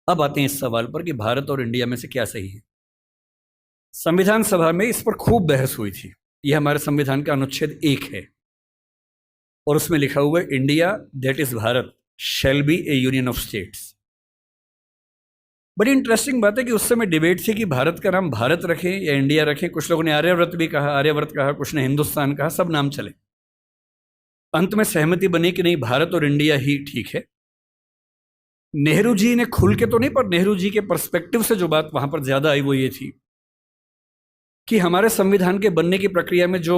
अब आते हैं इस सवाल पर कि भारत और इंडिया में से क्या सही है। संविधान सभा में इस पर खूब बहस हुई थी। यह हमारे संविधान का अनुच्छेद 1 है और उसमें लिखा हुआ है India that is Bharat shall be A union of states. बड़ी इंटरेस्टिंग बात है कि उस समय डिबेट थी कि भारत का नाम भारत रखें या इंडिया रखें। कुछ लोगों ने आर्यव्रत भी कहा, आर्यव्रत कहा, कुछ ने हिंदुस्तान कहा, सब नाम चले। अंत में सहमति बनी कि नहीं, भारत और इंडिया ही ठीक है। नेहरू जी ने खुल के तो नहीं, पर नेहरू जी के पर्सपेक्टिव से जो बात वहां पर ज्यादा आई वो ये थी कि हमारे संविधान के बनने की प्रक्रिया में जो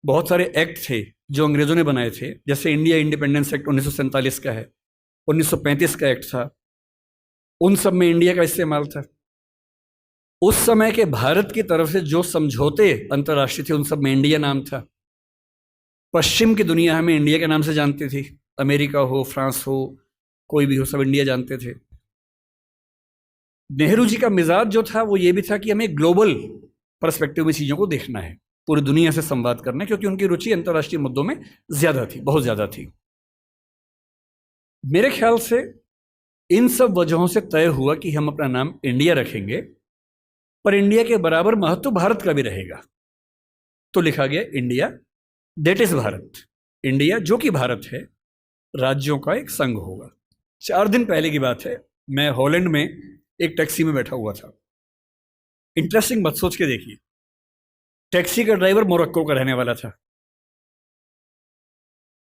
बहुत सारे एक्ट थे जो अंग्रेजों ने बनाए थे, जैसे इंडिया इंडिपेंडेंस एक्ट 1947 का है, 1935 का एक्ट था, उन सब में इंडिया का इस्तेमाल था। उस समय के भारत की तरफ से जो समझौते अंतर्राष्ट्रीय थे उन सब में इंडिया नाम था। पश्चिम की दुनिया हमें इंडिया के नाम से जानती थी, अमेरिका हो, फ्रांस हो, कोई भी हो, सब इंडिया जानते थे। नेहरू जी का मिजाज जो था वो ये भी था कि हमें ग्लोबल पर्सपेक्टिव में चीज़ों को देखना है, पूरी दुनिया से संवाद करना है, क्योंकि उनकी रुचि अंतर्राष्ट्रीय मुद्दों में ज़्यादा थी, बहुत ज़्यादा थी। मेरे ख्याल से इन सब वजहों से तय हुआ कि हम अपना नाम इंडिया रखेंगे, पर इंडिया के बराबर महत्व भारत का भी रहेगा। तो लिखा गया India that is Bharat. India जो कि भारत है, राज्यों का एक संघ होगा। 4 दिन पहले की बात है, मैं हॉलैंड में एक टैक्सी में बैठा हुआ था। इंटरेस्टिंग बात सोच के देखिए, टैक्सी का ड्राइवर मोरक्को का रहने वाला था।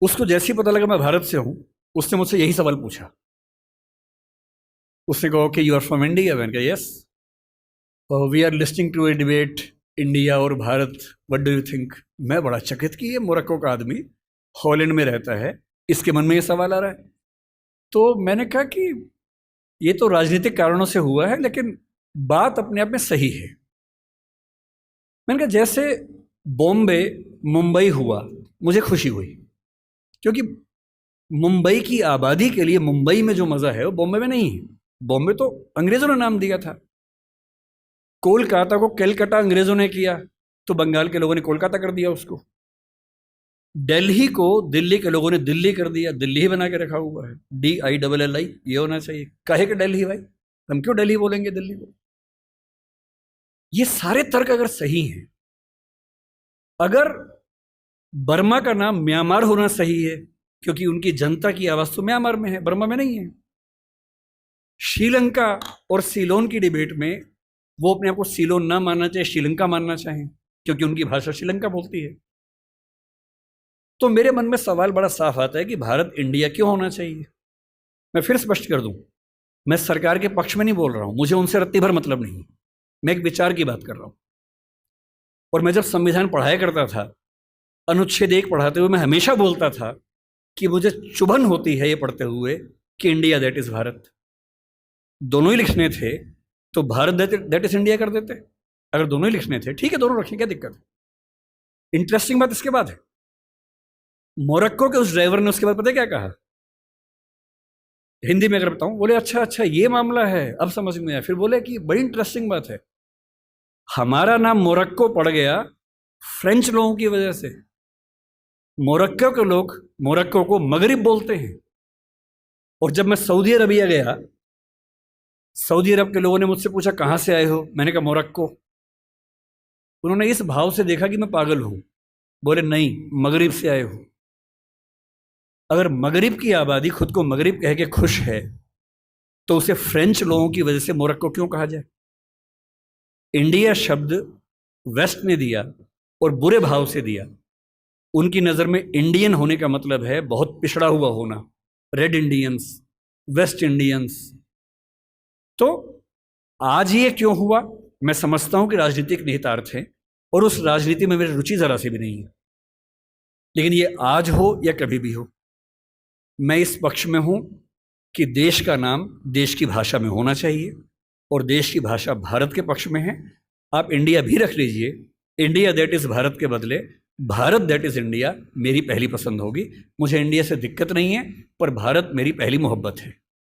उसको जैसे ही पता लगा मैं भारत से हूं, उसने मुझसे यही सवाल पूछा। उसने कहा कि यू आर फ्रॉम इंडिया? मैंने कहा yes. We are listening to a debate India और Bharat, what do you think? मैं बड़ा चकित कि ये मोरक्को का आदमी हॉलैंड में रहता है, इसके मन में ये सवाल आ रहा है। तो मैंने कहा कि ये तो राजनीतिक कारणों से हुआ है, लेकिन बात अपने आप में सही है। मैंने कहा जैसे बॉम्बे मुंबई हुआ, मुझे खुशी हुई, क्योंकि मुंबई की आबादी के लिए मुंबई में जो मजा है वो बॉम्बे में नहीं है। बॉम्बे तो अंग्रेजों ने नाम दिया था। कोलकाता को कैलकाटा अंग्रेजों ने किया, तो बंगाल के लोगों ने कोलकाता कर दिया उसको। दिल्ली को दिल्ली के लोगों ने दिल्ली कर दिया, दिल्ली ही बना के रखा हुआ है, DILLI, ये होना चाहिए। काहे के दिल्ली भाई, हम क्यों दिल्ली बोलेंगे दिल्ली को? ये सारे तर्क अगर सही हैं, अगर बर्मा का नाम म्यांमार होना सही है क्योंकि उनकी जनता की आवाज तो म्यांमार में है, बर्मा में नहीं है। श्रीलंका और सीलोन की डिबेट में वो अपने आप को सीलोन ना मानना चाहे, श्रीलंका मानना चाहें, क्योंकि उनकी भाषा श्रीलंका बोलती है। तो मेरे मन में सवाल बड़ा साफ आता है कि भारत इंडिया क्यों होना चाहिए। मैं फिर स्पष्ट कर दूं, मैं सरकार के पक्ष में नहीं बोल रहा हूं, मुझे उनसे रत्ती भर मतलब नहीं, मैं एक विचार की बात कर रहा हूं। और मैं जब संविधान पढ़ाया करता था, अनुच्छेद 1 पढ़ाते हुए मैं हमेशा बोलता था कि मुझे चुभन होती है ये पढ़ते हुए कि इंडिया दैट इज भारत। दोनों ही लिखने थे तो भारत दैट इज इंडिया कर देते। अगर दोनों ही लिखने थे, ठीक है, दोनों रखें, क्या दिक्कत है। इंटरेस्टिंग बात इसके बाद है, मोरक्को के उस ड्राइवर ने उसके बाद पता है क्या कहा? हिंदी में अगर बताऊं, बोले अच्छा अच्छा ये मामला है, अब समझ में आया। फिर बोले कि बड़ी इंटरेस्टिंग बात है, हमारा नाम मोरक्को पड़ गया फ्रेंच लोगों की वजह से। मोरक्को के लोग मोरक्को को मगरिब बोलते हैं। और जब मैं सऊदी अरबिया गया, सऊदी अरब के लोगों ने मुझसे पूछा कहां से आए हो, मैंने कहा मोरक्को। उन्होंने इस भाव से देखा कि मैं पागल हूं, बोले नहीं, मगरिब से आए हो। अगर मगरिब की आबादी खुद को मगरिब कह के खुश है, तो उसे फ्रेंच लोगों की वजह से मोरक्को क्यों कहा जाए? इंडिया शब्द वेस्ट ने दिया और बुरे भाव से दिया। उनकी नजर में इंडियन होने का मतलब है बहुत पिछड़ा हुआ होना, रेड इंडियंस, वेस्ट इंडियंस। तो आज ये क्यों हुआ? मैं समझता हूं कि राजनीतिक निहितार्थ है और उस राजनीति में मेरी रुचि जरा सी भी नहीं है, लेकिन ये आज हो या कभी भी हो, मैं इस पक्ष में हूं कि देश का नाम देश की भाषा में होना चाहिए और देश की भाषा भारत के पक्ष में है। आप इंडिया भी रख लीजिए, इंडिया दैट इज भारत के बदले भारत दैट इज इंडिया मेरी पहली पसंद होगी। मुझे इंडिया से दिक्कत नहीं है, पर भारत मेरी पहली मोहब्बत है।